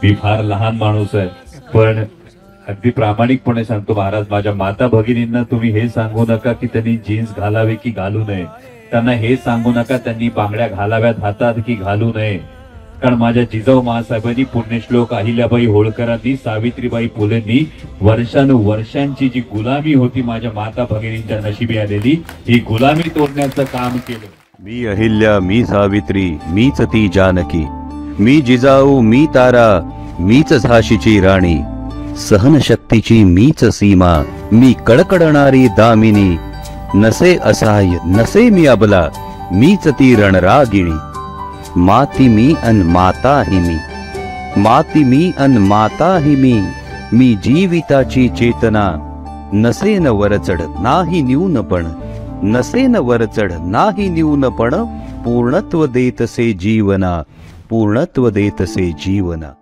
मी फार लहान माणूस आहे, पण अगदी प्रामाणिकपणे सांगतो महाराज, माझ्या माता भगिनींना तुम्ही हे सांगू नका की त्यांनी जीन्स घालावे की घालू नये. त्यांना हे सांगू नका त्यांनी बांगड्या घालाव्यात हातात की घालू नये. कारण माझ्या जिजाऊ महासाहेबांनी, पुण्यश्लोक अहिल्याबाई होळकरांनी, सावित्रीबाई फुलेंनी वर्षानुवर्षांची जी गुलामी होती माझ्या माता भगिनींच्या नशिबी आलेली, ही गुलामी तोडण्याचं काम केलं. मी अहिल्या, मी सावित्री, मीच ती जानकी, मी जिजाऊ, मी तारा, मीच झाशीची राणी, सहनशक्तीची मीच सीमा, मी कडकडणारी दामिनी, नसे असहाय्य नसे मी अबला, मीच ती रणरागिणी. माती मी अन माता ही मी, माती मी अन माता ही मी जीविताची चेतना, नसेन वरचढ नाही न्यूनपण, नसेन वरचढ नाही न्यूनपण, पूर्णत्व देतसे जीवना, पूर्णत्व देतसे जीवना.